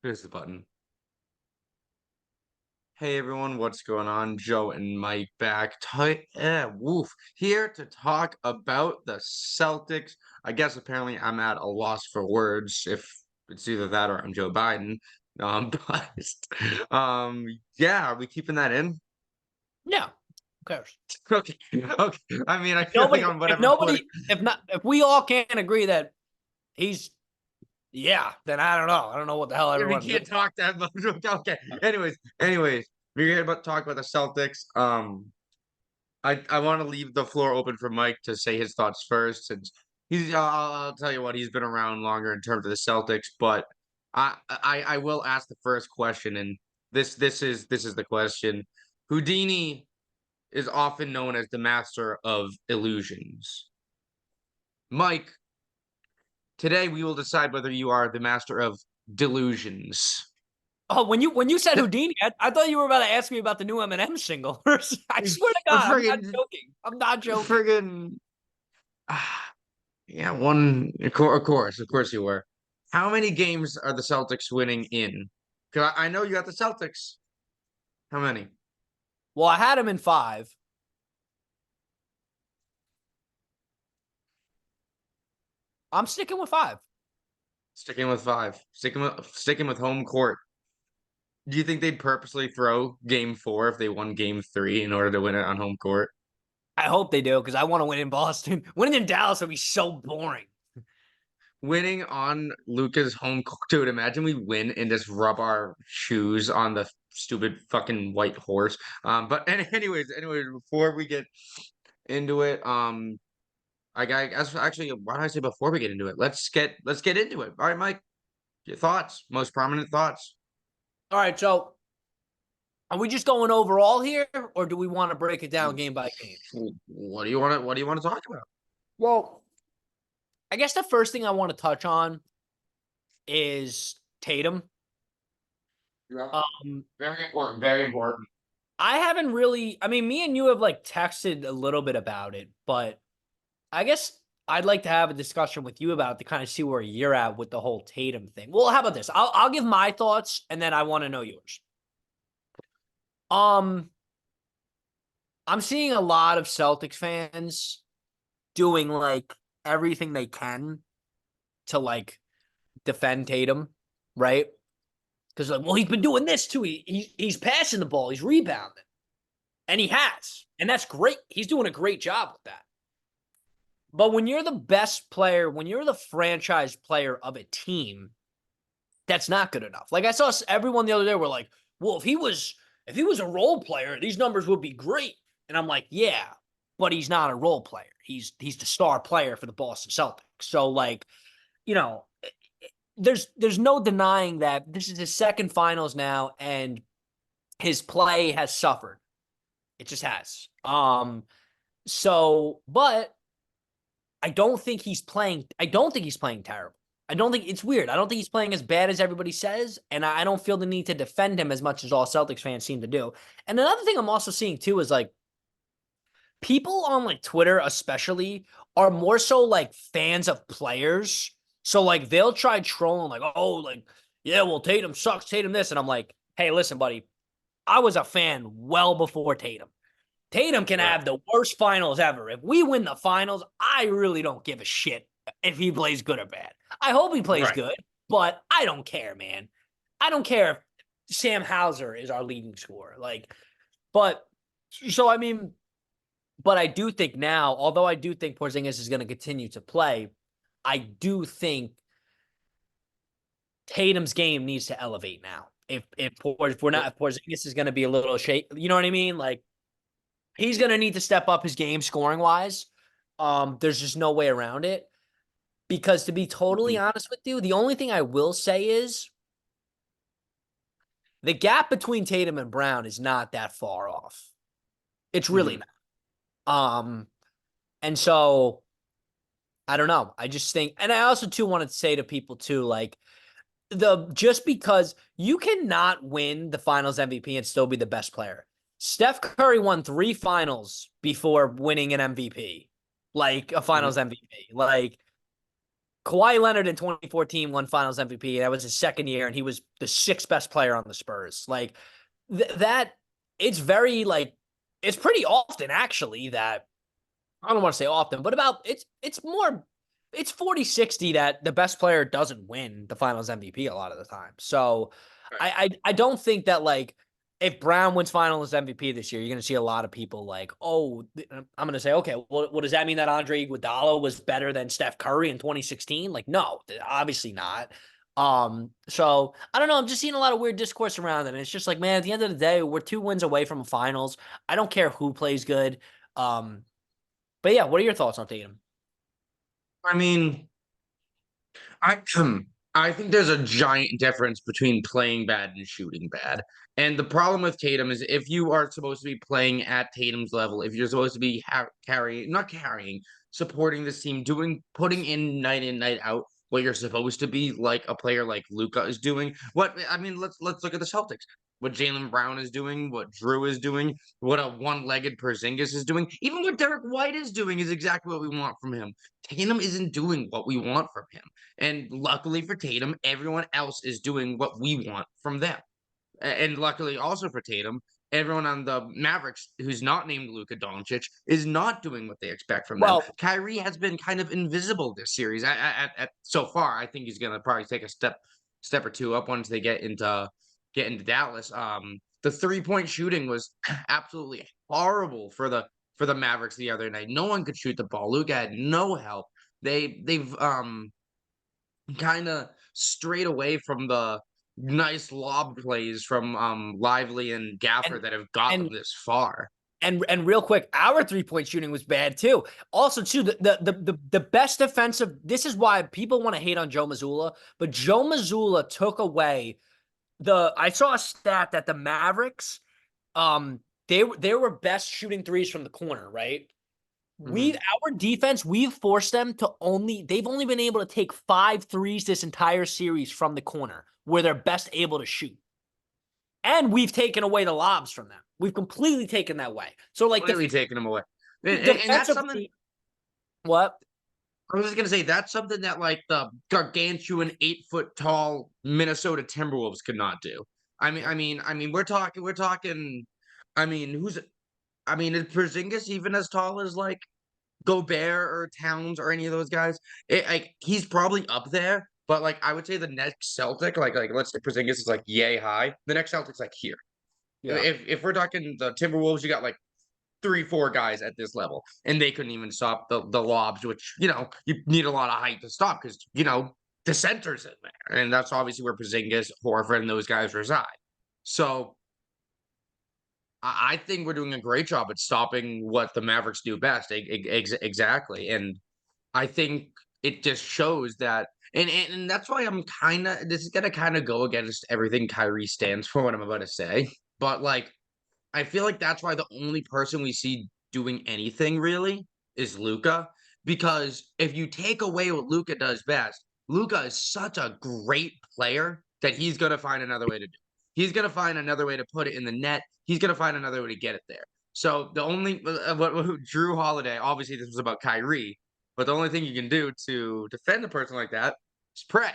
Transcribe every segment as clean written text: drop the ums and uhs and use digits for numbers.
Here's the button. Hey everyone, what's going on? Joe and Mike back. Here to talk about the Celtics. I guess apparently I'm at a loss for words if it's either that or I'm Joe Biden. But yeah, are we keeping that in? Yeah, who cares? Okay, okay. I mean, I feel like on whatever point. If we all can't agree that he's, yeah, then I don't know. I don't know what the hell We everyone's can't doing. talk that much. Okay. Anyways, we're here about talk about the Celtics. I want to leave the floor open for Mike to say his thoughts first, since I'll tell you what, he's been around longer in terms of the Celtics, but I will ask the first question, and this is the question. Houdini is often known as the master of illusions. Mike, today we will decide whether you are the master of delusions. Oh, when you said Houdini, I thought you were about to ask me about the new Eminem single. I swear to God, I'm not Friggin', joking. I'm not joking. friggin'. Yeah, of course you were. How many games are the Celtics winning in? Because I know you got the Celtics. How many? Well, I had him in 5. I'm sticking with 5. Sticking with five. Sticking with home court. Do you think they'd purposely throw game four if they won game three in order to win it on home court? I hope they do because I want to win in Boston. Winning in Dallas would be so boring. Winning on Luca's home court, dude. Imagine we win and just rub our shoes on the stupid fucking white horse. But anyways, before we get into it, I guess actually, why don't I say before we get into it? Let's get into it. All right, Mike, your thoughts, most prominent thoughts. All right, so are we just going overall here, or do we want to break it down game by game? What do you want to talk about? Well, I guess the first thing I want to touch on is Tatum. Yeah, Um, very important, very important. I haven't really, I mean, me and you have like texted a little bit about it, but I guess I'd like to have a discussion with you about it to kind of see where you're at with the whole Tatum thing. Well, how about this? I'll give my thoughts and then I want to know yours. Um, I'm seeing a lot of Celtics fans doing like everything they can to like defend Tatum, right? Because like, well, he's been doing this too. He's passing the ball, he's rebounding, and he has, and that's great. He's doing a great job with that. But when you're the best player, when you're the franchise player of a team, that's not good enough. Like I saw everyone the other day were like, well, if he was a role player, these numbers would be great. And I'm like, yeah, but he's not a role player. He's the star player for the Boston Celtics. So like, you know, there's no denying that this is his second finals now, and his play has suffered. It just has. But I don't think he's playing terrible. I don't think it's weird. I don't think he's playing as bad as everybody says, and I don't feel the need to defend him as much as all Celtics fans seem to do. And another thing I'm also seeing too is like people on like Twitter, especially, are more so like fans of players. So like they'll try trolling, like, oh, like, yeah, well, Tatum sucks, Tatum this. And I'm like, hey, listen, buddy, I was a fan well before Tatum. Tatum can Right, have the worst finals ever. If we win the finals, I really don't give a shit if he plays good or bad. I hope he plays right. good, but I don't care, man. I don't care if Sam Hauser is our leading scorer. Like, but so I mean, but I do think now, although I do think Porzingis is going to continue to play, I do think Tatum's game needs to elevate now. If Porzingis is going to be a little shake, you know what I mean? Like he's going to need to step up his game scoring wise. There's just no way around it. Because to be totally honest with you, the only thing I will say is the gap between Tatum and Brown is not that far off. It's really Mhm. not. And so I don't know. I just think, and I also too wanted to say to people too, like just because you cannot win the finals MVP and still be the best player. Steph Curry won 3 finals before winning an MVP, like a finals Mhm. MVP. Like Kawhi Leonard in 2014 won Finals MVP. That was his second year, and he was the sixth best player on the Spurs. Like that, it's very like it's pretty often actually that I don't want to say often, but about it's more it's 40-60 that the best player doesn't win the Finals MVP a lot of the time. So Right. I don't think that like if Brown wins Finals MVP this year, you're going to see a lot of people like, oh, I'm going to say, okay, well, does that mean that Andre Iguodala was better than Steph Curry in 2016? Like, no, obviously not. So I don't know. I'm just seeing a lot of weird discourse around it. And it's just like, man, at the end of the day, we're 2 wins away from a finals. I don't care who plays good. But yeah, what are your thoughts on Tatum? I mean, I I think there's a giant difference between playing bad and shooting bad. And the problem with Tatum is if you are supposed to be playing at Tatum's level, if you're supposed to be carrying, not carrying, supporting this team, putting in, night out, what you're supposed to be like a player like Luca is doing. What I mean, let's look at the Celtics. What Jaylen Brown is doing, what Drew is doing, what a one-legged Porzingis is doing, even what Derek White is doing is exactly what we want from him. Tatum isn't doing what we want from him. And luckily for Tatum, everyone else is doing what we want from them. And luckily also for Tatum, everyone on the Mavericks who's not named Luka Doncic is not doing what they expect from them. Well, Kyrie has been kind of invisible this series. So far, I think he's gonna probably take a step or two up once they get into Dallas. The 3-point shooting was absolutely horrible for the Mavericks the other night. No one could shoot the ball. Luka had no help. They've kind of strayed away from the nice lob plays from Lively and Gaffer and that have got them and this far. and real quick, our 3-point shooting was bad too. Also, too, the best defensive. This is why people want to hate on Joe Mazzulla, but Joe Mazzulla took away the. I saw a stat that the Mavericks, they were best shooting threes from the corner, right? Mhm. Our defense, we've forced them to they've only been able to take 5 threes this entire series from the corner where they're best able to shoot. And we've taken away the lobs from them. We've completely taken that away. So like Completely taking them away. And that's something defensively, what? I was just gonna say that's something that like the gargantuan 8 foot tall Minnesota Timberwolves could not do. We're talking. I mean, is Porzingis even as tall as like Gobert or Towns or any of those guys? Like he's probably up there, but like I would say the next Celtic, like let's say Porzingis is like yay high. The next Celtic's like here. Yeah. If we're talking the Timberwolves, you got like 3, 4 guys at this level, and they couldn't even stop the lobs, which you need a lot of height to stop because the center's in there, and that's obviously where Porzingis, Horford, and those guys reside. So I think we're doing a great job at stopping what the Mavericks do best. Exactly, and I think it just shows that, and that's why I'm kind of this is gonna kind of go against everything Kyrie stands for. What I'm about to say, but like I feel like that's why the only person we see doing anything really is Luca. Because if you take away what Luca does best, Luca is such a great player that he's gonna find another way to do. He's gonna find another way to put it in the net. He's gonna find another way to get it there. So the only what Drew Holiday, obviously this was about Kyrie, but the only thing you can do to defend a person like that is pray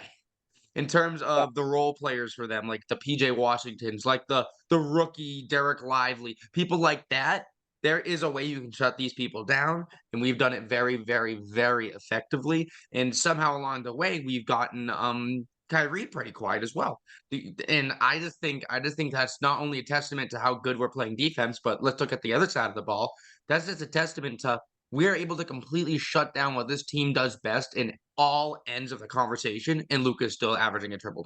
in terms Yeah. of the role players for them, like the PJ Washingtons, like the rookie Derek Lively, people like that. There is a way you can shut these people down, and we've done it very, very, very effectively. And somehow along the way, we've gotten Kyrie pretty quiet as well. And I just think that's not only a testament to how good we're playing defense, but let's look at the other side of the ball. That's just a testament to we're able to completely shut down what this team does best in all ends of the conversation, and Luka's still averaging a triple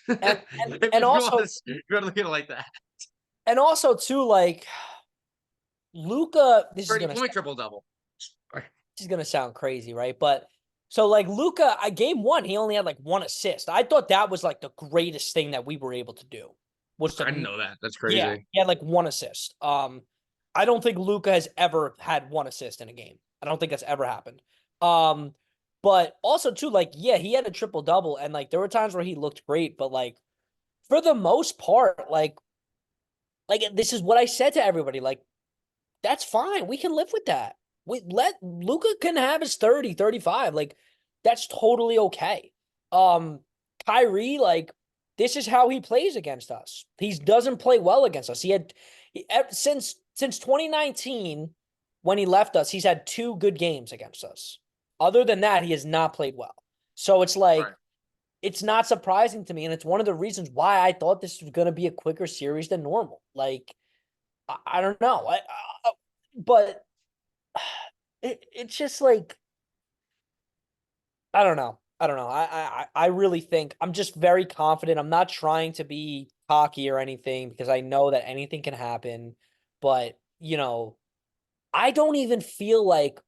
double. And If you want to, if you want to look at it like that, also too, like Luca, 30-point triple double. this is gonna sound crazy, right? But so like Luca, I game one, he only had like 1 assist. I thought that was like the greatest thing that we were able to do. Was I didn't to know that. That's Yeah, crazy. he had like 1 assist. I don't think Luca has ever had 1 assist in a game. I don't think that's ever happened. But also too, like, yeah, he had a triple double, and like there were times where he looked great, but like for the most part, like this is what I said to everybody. Like, that's fine. We can live with that. We let Luca can have his 30, 35. Like, That's totally okay. Kyrie, like, this is how he plays against us. He doesn't play well against us. Since 2019, when he left us, he's had 2 good games against us. Other than that, he has not played well. So it's like, Right. it's not surprising to me, and it's one of the reasons why I thought this was going to be a quicker series than normal. Like, I don't know, but it's just like, I don't know. I don't know. I really think I'm just very confident. I'm not trying to be cocky or anything because I know that anything can happen. But, I don't even feel like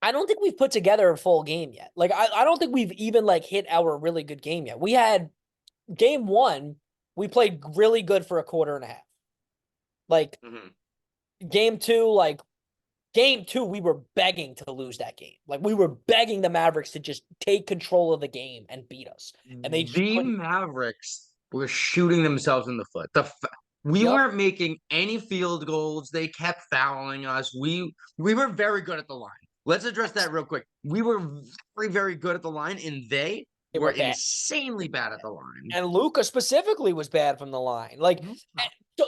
I don't think we've put together a full game yet. Like, I don't think we've even like hit our really good game yet. We had game 1, we played really good for a quarter and a half. Like, Mhm. game 2, like game 2, we were begging to lose that game. Like, we were begging the Mavericks to just take control of the game and beat us. And they just The couldn't. Mavericks were shooting themselves in the foot. We Yep. weren't making any field goals. They kept fouling us. We were very good at the line. Let's address that real quick. We were very, very good at the line, and they They were were bad. insanely bad at the line. And Luca specifically was bad from the line. Like,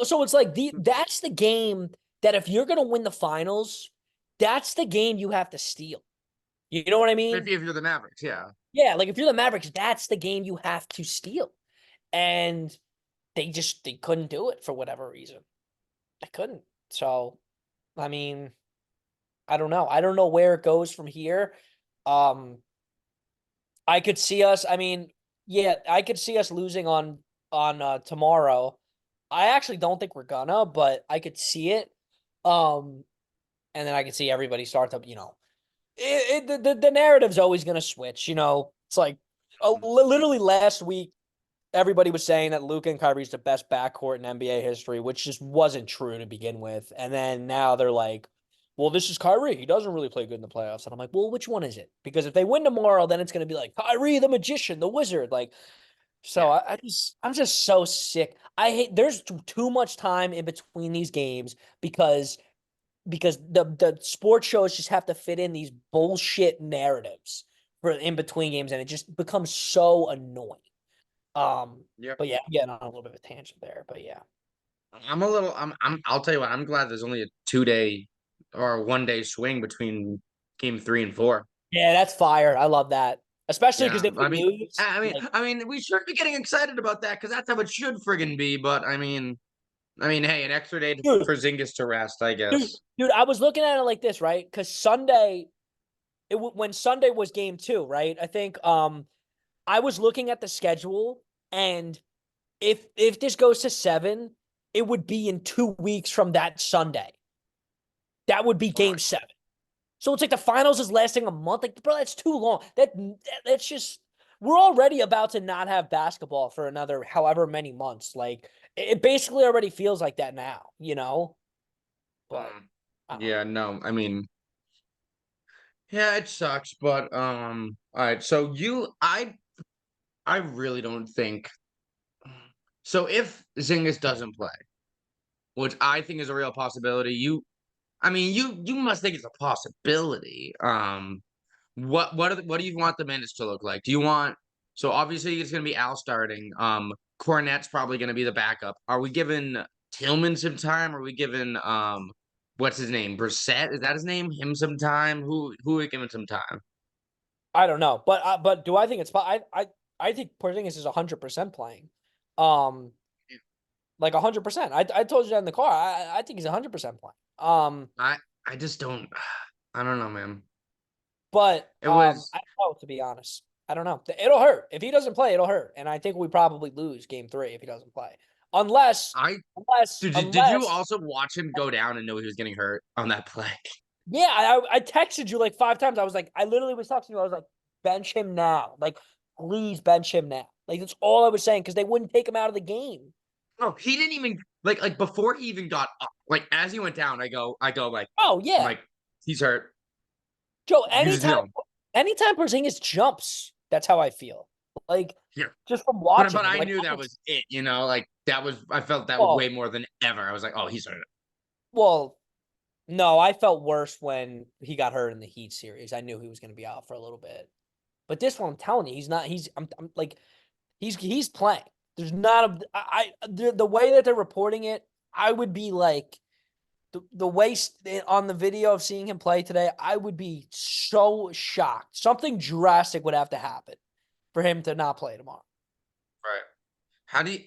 so it's like that's the game that if you're gonna win the finals, that's the game you have to steal. You know what I If, mean? if you're the Mavericks, yeah. Yeah, like if you're the Mavericks, that's the game you have to steal. And they couldn't do it for whatever reason. They couldn't. So, I mean, I don't know. I don't know where it goes from here. Um, I could see us. I mean, yeah, I could see us losing on tomorrow. I actually don't think we're gonna, but I could see it. Um, and then I could see everybody start to, the narrative's always gonna switch. It's like literally last week everybody was saying that Luka and Kyrie's the best backcourt in NBA history, which just wasn't true to begin with. And then now they're like, well, this is Kyrie. He doesn't really play good in the playoffs. And I'm like, well, which one is it? Because if they win tomorrow, then it's going to be like Kyrie, the magician, the wizard. Like, so Yeah. I'm just so sick. There's too much time in between these games because the sports shows just have to fit in these bullshit narratives for in between games, and it just becomes so annoying. Yeah. But yeah, getting on a little bit of a tangent there, but yeah. I'll tell you what, I'm glad there's only a 2 day or 1 day swing between game 3 and 4. Yeah, that's fire. I love that. Especially because Yeah. if we I mean, lose, I mean, like, I mean, we should be getting excited about that because that's how it should friggin' be. But I mean, hey, an extra day dude, for Zingas to rest, I dude, guess. dude, I was looking at it like this, right? Because when Sunday was game 2, right? I think I was looking at the schedule, and if this goes to 7, it would be in 2 weeks from that Sunday. That would be game Fuck. 7. So it's like the finals is lasting a month. Like, bro, that's too long. That's just we're already about to not have basketball for another however many months. Like it basically already feels like that now. But Um, I don't know. yeah, no, I mean, yeah, it sucks, but all right. So I really don't think. So if Zingas doesn't play, which I think is a real possibility, you must think it's a possibility. What do you want the minutes to look like? Do you want so obviously it's gonna be Al starting. Cornette's probably gonna be the backup. Are we giving Tillman some time? Are we giving what's his name? Brissett? Is that his name? Him some time? Who are we giving some time? I don't know. But do I think it's I think Porzingis is 100% playing. Um, like 100%. I told you that in the car. I think he's 100% playing. I I just don't I don't know, man. But It was I don't know, to be honest. I don't know. It'll hurt. If he doesn't play, it'll hurt. And I think we probably lose game 3 if he doesn't play. Unless, I unless, did you unless, also watch him go down and know he was getting hurt on that play? yeah, I texted you like 5 times. I was like, I literally was texting you. I was like, bench him now. Like, please bench him now. Like, that's all I was saying because they wouldn't take him out of the game. No, he didn't even like before he even got up. Like as he went down, I go like Oh, I'm yeah. like he's hurt. Joe, Because anytime Porzingis jumps, that's how I feel. Like, here. just from But watching but him. I Like, knew that was it, like that was I felt that way well, more than ever. I was like, oh, he's hurt. well, No, I felt worse when he got hurt in the Heat series. I knew he was going to be out for a little bit. But this one, I'm telling you, he's not. I'm like, he's playing. There's not a. The way that they're reporting it, I would be like, the way on the video of seeing him play today, I would be so shocked. Something drastic would have to happen for him to not play tomorrow. Right. How do you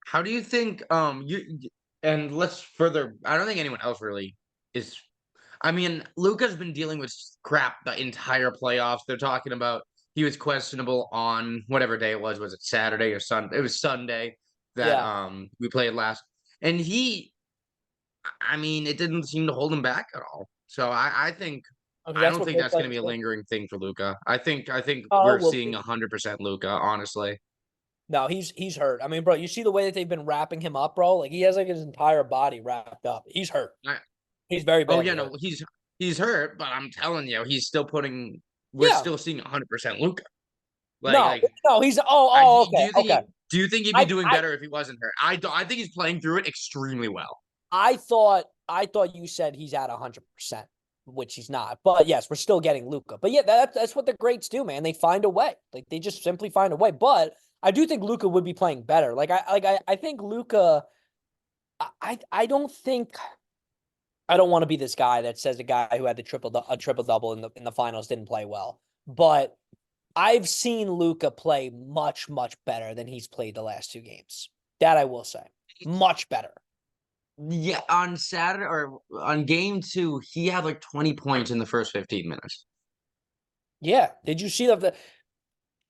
how do you think and let's further I don't think anyone else really is I mean, Luca's been dealing with crap the entire playoffs. They're talking about he was questionable on whatever day it was. Was it Saturday or Sunday? It was Sunday that Yeah. we played last. And I mean, it didn't seem to hold him back at all. So Okay, I that's don't what think both that's sides gonna are be a saying. lingering thing for Luca. I think Oh, we're we'll seeing see. 100% Luca, honestly. No, he's hurt. I mean, bro, you see the way that they've been wrapping him up, bro? Like he has like his entire body wrapped up. He's hurt. I, He's very oh yeah, badly hurt. no, he's hurt, but I'm telling you, we're Yeah. still seeing 100% Luca. Like No, like no, he's I okay, okay. do you think he'd be I doing I better if he wasn't hurt? I think he's playing through it extremely well. I thought you said he's at 100%, which he's not. But yes, we're still getting Luca. But yeah, that's what the greats do, man. They find a way. Like they just simply find a way. But I do think Luca would be playing better. I think Luca. I don't think. I don't want to be this guy that says a guy who had a triple double in the finals didn't play well. But I've seen Luca play much better than he's played the last two games. That I will say, much better. Yeah, on Saturday or on game two, he had like 20 points in the first 15 minutes. Yeah. Did you see the?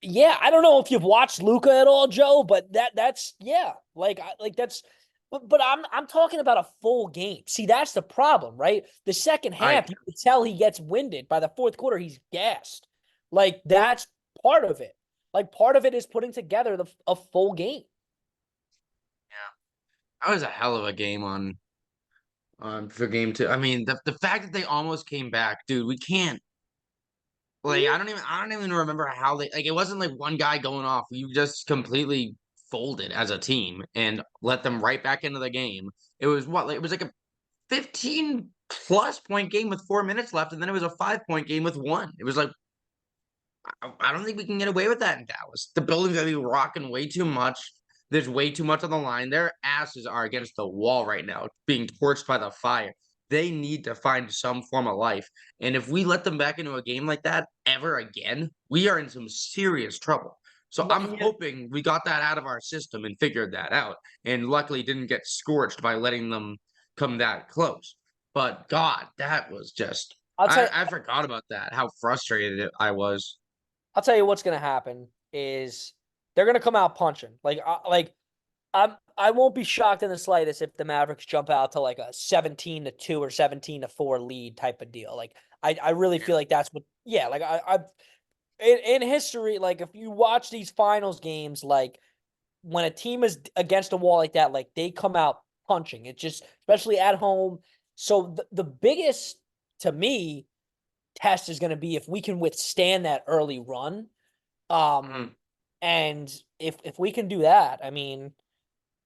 Yeah, I don't know if you've watched Luca at all, Joe, but that's yeah. Like that's. But I'm talking about a full game. See, that's the problem, right? The second I half, you can tell he gets winded. By the fourth quarter, he's gassed. Like that's part of it. Like part of it is putting together a full game. yeah, that was a hell of a game for game two. I mean, the fact that they almost came back, dude, we can't like I don't even remember how they like it wasn't like one guy going off. You just completely folded as a team and let them right back into the game. It was what like it was like a 15 plus point game with 4 minutes left, and then it was a 5 point game with one. It was like I don't think we can get away with that in Dallas. The building's gonna be rocking way too much. There's way too much on the line. Their asses are against the wall right now, being torched by the fire. They need to find some form of life. And if we let them back into a game like that ever again, we are in some serious trouble. So No, I'm hoping we got that out of our system and figured that out. And luckily didn't get scorched by letting them come that close. But God, that was just I'll tell you, I forgot about that, how frustrated I was. I'll tell you what's gonna happen is they're gonna come out punching. I won't be shocked in the slightest if the Mavericks jump out to like a 17-2 or 17-4 lead type of deal. Like I really feel like that's what yeah, like I in history, like if you watch these finals games, like when a team is against a wall like that, like they come out punching. It just especially at home. So the biggest to me test is going to be if we can withstand that early run. Um, Mhm. and if we can do that, I mean,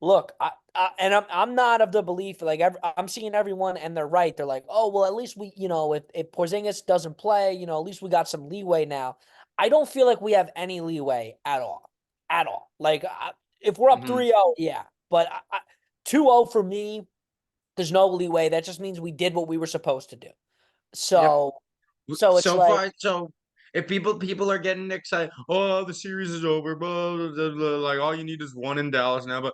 look, I'm not of the belief like I'm seeing everyone and they're right. They're like, oh well, at least we if Porzingis doesn't play, at least we got some leeway now. I don't feel like we have any leeway at all. Like if we're up Mhm. 3-0, yeah, but 2-0 for me, there's no leeway. That just means we did what we were supposed to do. Yep. So so it's So like far, so if people are getting excited, oh, the series is over, blah, blah, blah, blah, like all you need is one in Dallas now. But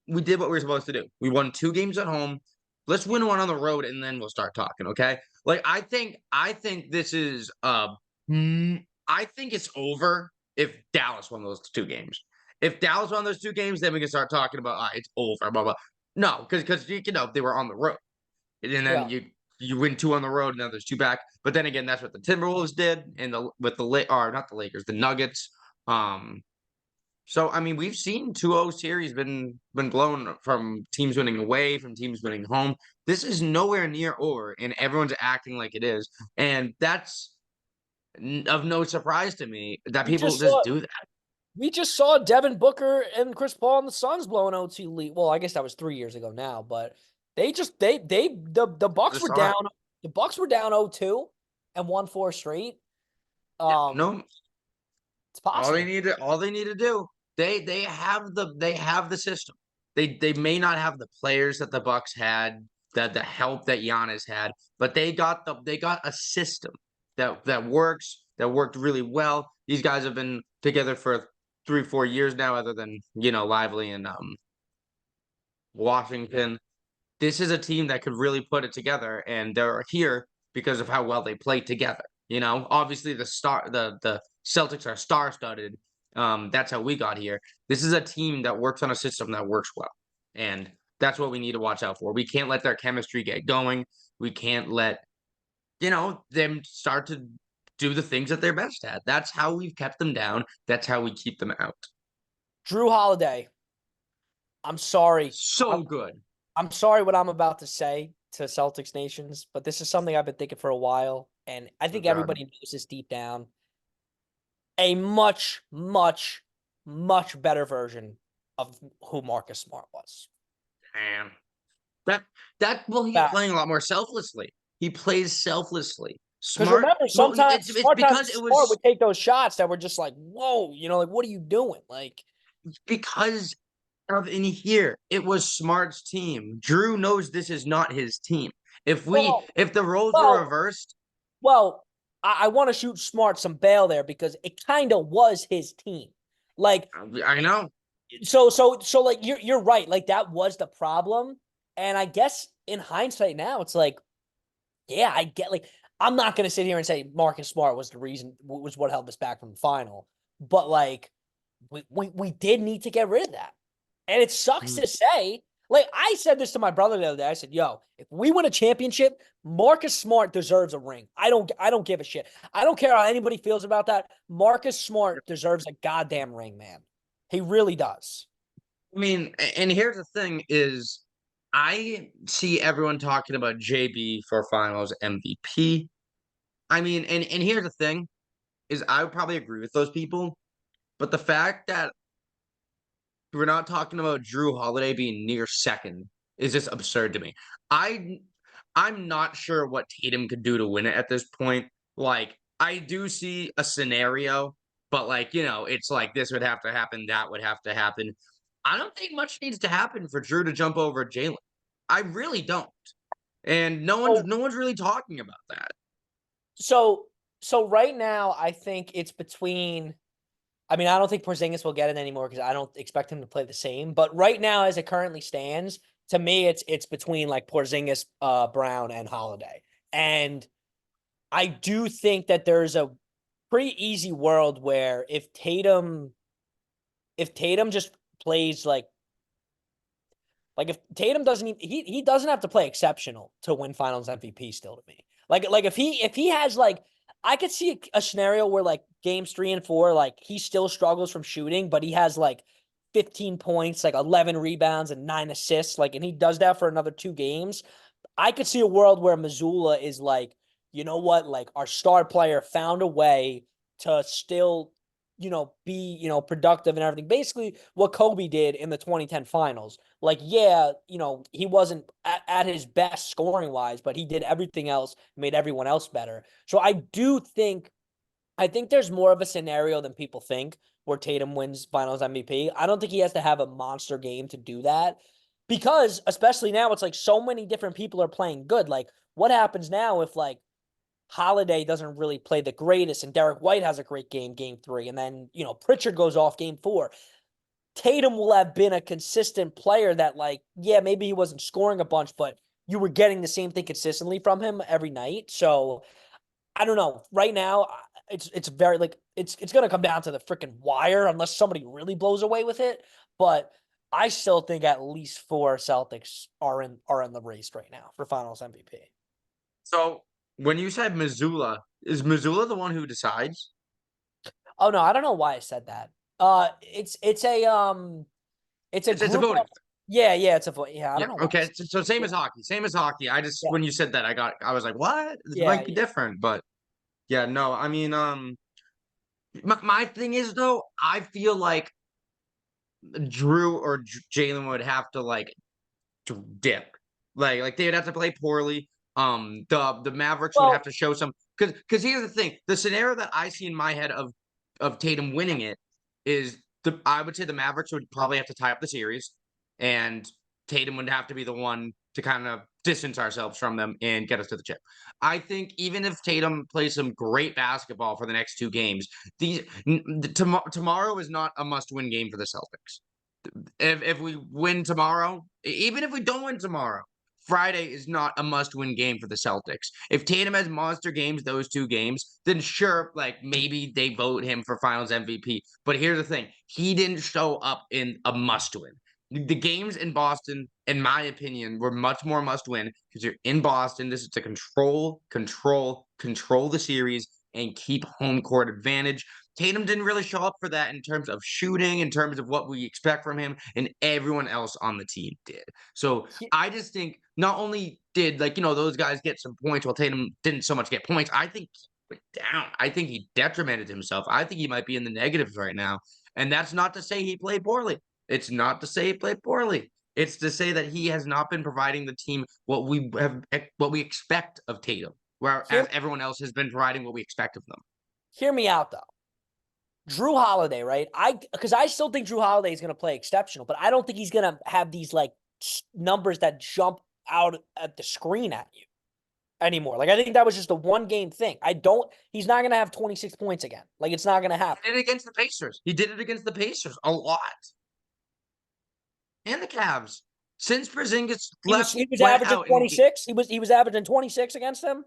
we did what we were supposed to do. We won two games at home. Let's win one on the road, and then we'll start talking. Okay? Like I think this is I think it's over if Dallas won those two games. If Dallas won those two games, then we can start talking about it's over, blah blah. No, because they were on the road. And yeah. then you win two on the road, and now there's two back. But then again, that's what the Timberwolves did, and with the or not the Lakers, the Nuggets. Um, so I mean, we've seen 2-0 series been blown from teams winning away, from teams winning home. This is nowhere near over, and everyone's acting like it is, and that's of no surprise to me that We people just just saw do that. we just saw Devin Booker and Chris Paul and the Suns blow an OT lead. Well, I guess that was 3 years ago now, but The Bucks Just were saw it. down. The Bucks were down 0-2 and won 4 straight. Yeah, Um, no, it's possible. all they need to do, they have the system. They may not have the players that the Bucks had, that the help that Giannis had, but they got a system that works, that worked really well. These guys have been together for 3, 4 years now, other than, Lively and Washington. This is a team that could really put it together, and they're here because of how well they play together. Obviously the Celtics are star-studded. That's how we got here. This is a team that works on a system that works well, and that's what we need to watch out for. We can't let their chemistry get going. We can't let them start to do the things that they're best at. That's how we've kept them down. That's how we keep them out. Drew Holiday. I'm sorry. So good. I'm sorry what I'm about to say to Celtics Nations, but this is something I've been thinking for a while, and I Oh think God. everybody knows this deep down. A much, much, much better version of who Marcus Smart was. Man. Well, he's Fact. playing a lot more selflessly. He plays selflessly. Because Smart. remember, Well, sometimes it's because it Smart was would take those shots that were just like, whoa, like, what are you doing? Like, because of in here. It was Smart's team. Drew knows this is not his team. well, If the roles were well, reversed, well, I want to shoot Smart some bail there because it kind of was his team. Like, I know. so like you're right. Like that was the problem. And I guess in hindsight now, it's like, yeah, I get like I'm not gonna sit here and say Marcus Smart was the reason was what held us back from the final. But like we did need to get rid of that. And it sucks Mm. to say. Like I said this to my brother the other day. I said, yo, if we win a championship, Marcus Smart deserves a ring. I don't give a shit. I don't care how anybody feels about that. Marcus Smart deserves a goddamn ring, man. He really does. I mean, and here's the thing is I see everyone talking about JB for finals MVP. I mean, and here's the thing is I would probably agree with those people, but the fact that we're not talking about Drew Holiday being near second is just absurd to me. I I'm not sure what Tatum could do to win it at this point. Like, I do see a scenario, but like, it's like this would have to happen, that would have to happen. I don't think much needs to happen for Drew to jump over Jalen. I really don't. And Oh, no one's really talking about that. so so right now, I think it's between. I mean, I don't think Porzingis will get it anymore because I don't expect him to play the same. But right now, as it currently stands, to me, it's between like Porzingis, Brown, and Holiday. And I do think that there's a pretty easy world where if Tatum just plays like if Tatum doesn't even, he doesn't have to play exceptional to win Finals MVP still to me. Like if he has like I could see a scenario where like games 3 and 4 like he still struggles from shooting, but he has like 15 points, like 11 rebounds and 9 assists, like and he does that for another 2 games. I could see a world where Missoula is like, you know what, like our star player found a way to still, be, productive and everything. Basically, what Kobe did in the 2010 finals. Like, yeah, he wasn't at his best scoring wise, but he did everything else, made everyone else better. So I think there's more of a scenario than people think where Tatum wins Finals MVP. I don't think he has to have a monster game to do that because, especially now, it's like so many different people are playing good. Like, what happens now if like Holiday doesn't really play the greatest and Derek White has a great game 3, and then, Pritchard goes off game 4? Tatum will have been a consistent player that, like, yeah, maybe he wasn't scoring a bunch, but you were getting the same thing consistently from him every night. So I don't know. Right now, it's very like it's gonna come down to the freaking wire unless somebody really blows away with it. But I still think at least 4 Celtics are in the race right now for Finals MVP. So when you said Missoula, is Missoula the one who decides? Oh no, I don't know why I said that. It's a It's a group voting. of, yeah, it's a vote. Yeah, I Yeah. don't know why. Okay. So same Yeah, as hockey. Same as hockey. I just yeah, when you said that, I was like, what? This yeah, might be yeah. different, but yeah, no. I mean, my thing is though, I feel like Drew or Jalen would have to like dip. Like they'd have to play poorly. The Mavericks would have Well, to show some because here's the thing: the scenario that I see in my head of Tatum winning it is I would say the Mavericks would probably have to tie up the series, and Tatum would have to be the one to kind of distance ourselves from them and get us to the chip. I think even if Tatum plays some great basketball for the next 2 games, tomorrow is not a must-win game for the Celtics. If we win tomorrow, even if we don't win tomorrow, Friday is not a must-win game for the Celtics. If Tatum has monster games, those 2 games, then sure, like maybe they vote him for Finals MVP. But here's the thing: he didn't show up in a must-win. The games in Boston, in my opinion, were much more must-win because you're in Boston. This is to control the series and keep home court advantage. Tatum didn't really show up for that in terms of shooting, in terms of what we expect from him, and everyone else on the team did. So I just think not only did those guys get some points while Tatum didn't so much get points, I think he went down. I think he detrimented himself. I think he might be in the negatives right now. And that's not to say he played poorly. It's not to say he played poorly. It's to say that he has not been providing the team what we expect of Tatum, whereas everyone else has been providing what we expect of them. hear me out though. Jrue Holiday, right? Because I still think Jrue Holiday is going to play exceptional, but I don't think he's going to have these like numbers that jump out at the screen at you anymore. Like I think that was just a 1-game thing. He's not going to have 26 points again. Like it's not going to happen. He did it against the Pacers. He did it against the Pacers a lot. And the Cavs. Since Porzingis He was went averaging out 26. He was averaging 26 against them.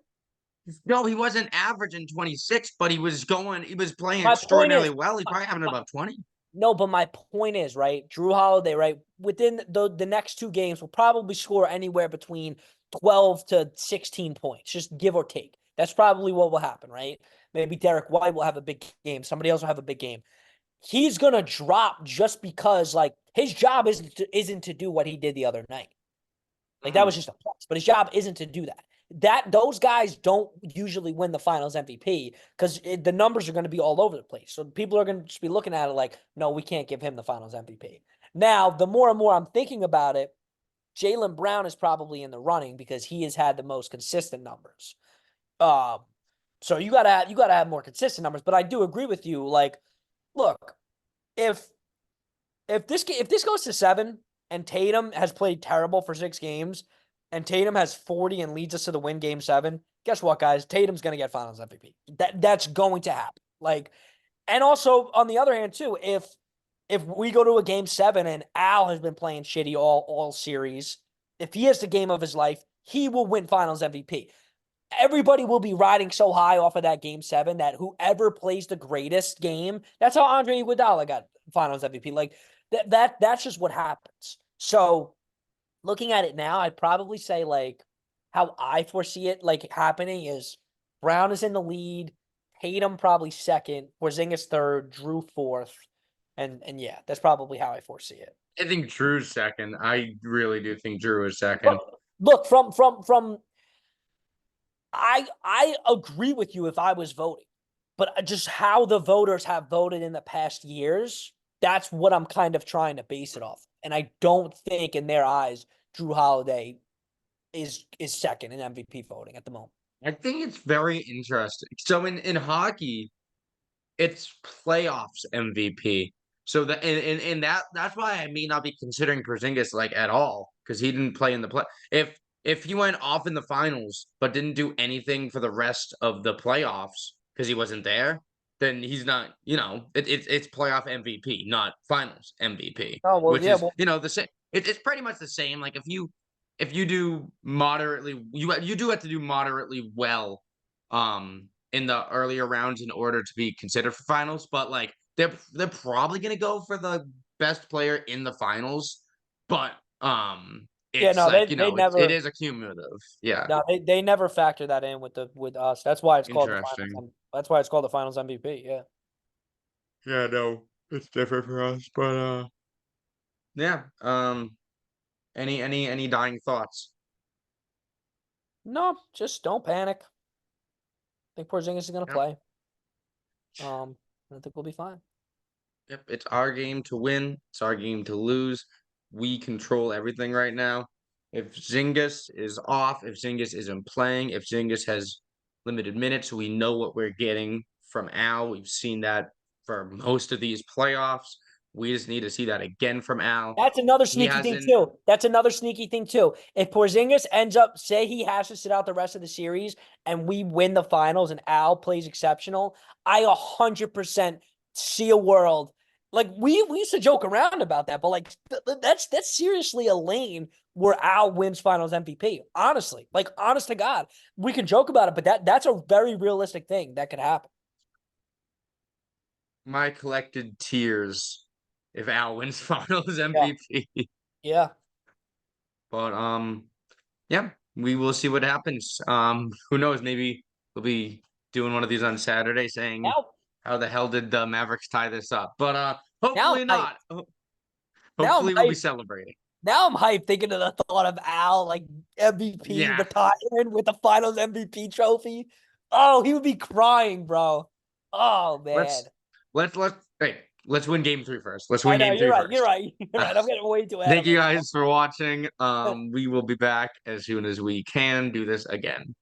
no, he wasn't averaging 26, but he was playing My point extraordinarily is, well. He probably having above 20. no, but my point is, right, Jrue Holiday, right, within the next 2 games will probably score anywhere between 12 to 16 points, just give or take. That's probably what will happen, right? Maybe Derek White will have a big game. Somebody else will have a big game. He's gonna drop just because, like, his job isn't to do what he did the other night. Like that was just a plus, but his job isn't to do that. Those guys don't usually win the Finals MVP because the numbers are going to be all over the place. So people are going to just be looking at it like, no, we can't give him the Finals MVP. Now, the more and more I'm thinking about it, Jaylen Brown is probably in the running because he has had the most consistent numbers. So you gotta have more consistent numbers. But I do agree with you. Like, look, if if this goes to 7 and Tatum has played terrible for 6 games and Tatum has 40 and leads us to the win game 7, guess what, guys? Tatum's going to get Finals MVP. That's going to happen. Like, and also on the other hand too, if we go to a game 7 and Al has been playing shitty all series, if he has the game of his life, he will win Finals MVP. Everybody will be riding so high off of that game 7 that whoever plays the greatest game, that's how Andre Iguodala got Finals MVP. Like that's just what happens. So looking at it now, I'd probably say like how I foresee it like happening is Brown is in the lead, Tatum probably second, Porzingis third, Jrue fourth, and yeah, that's probably how I foresee it. I think Drew's second. I really do think Drew is second. Look from I agree with you if I was voting, but just how the voters have voted in the past years, that's what I'm kind of trying to base it off. And I don't think in their eyes Jrue Holiday is second in MVP voting at the moment. I think it's very interesting. So in hockey, it's playoffs MVP. So that and that's why I may not be considering Porzingis like at all because he didn't play in the play. If he went off in the finals but didn't do anything for the rest of the playoffs because he wasn't there, then he's not. It's playoff MVP, not finals MVP, Oh well, which yeah, is well, the same. It's pretty much the same. Like if you do moderately, you do have to do moderately well. In the earlier rounds in order to be considered for finals, but like they're probably gonna go for the best player in the finals, but yeah, it's no, like they it never, is a cumulative. Yeah, no, they never factor that in with us. That's why it's called the interesting. finals. That's why it's called the Finals MVP. Yeah. Yeah, no, it's different for us, but yeah. Any dying thoughts? No, just don't panic. I think Porzingis is gonna Yep. play. I think we'll be fine. Yep, it's our game to win. It's our game to lose. We control everything right now. If Zingas is off, if Zingas isn't playing, if Zingas has limited minutes, we know what we're getting from Al. We've seen that for most of these playoffs. We just need to see that again from Al. That's another He sneaky thing hasn't. too. That's another sneaky thing too. If Porzingis ends up, say he has to sit out the rest of the series and we win the finals and Al plays exceptional, I 100% see a world. Like we used to joke around about that, but like that's seriously a lane where Al wins finals MVP. Honestly, like honest to God. We can joke about it, but that's a very realistic thing that could happen. My collected tears if Al wins finals Yeah. MVP. Yeah. But yeah, we will see what happens. Who knows? Maybe we'll be doing one of these on Saturday saying Now how the hell did the Mavericks tie this up? But now hopefully I'm hyped. not. Now I'm Hopefully we'll be hyped. celebrating. Now I'm hyped thinking of the thought of Al like MVP Yeah. retiring with the Finals MVP trophy. Oh, he would be crying, bro. Oh man, Let's let's hey, let's win game 3 first. Let's I win know game you're 3 right. You're first. right. You're right. I'm getting way too ahead Thank of you myself. guys for watching. We will be back as soon as we can do this again.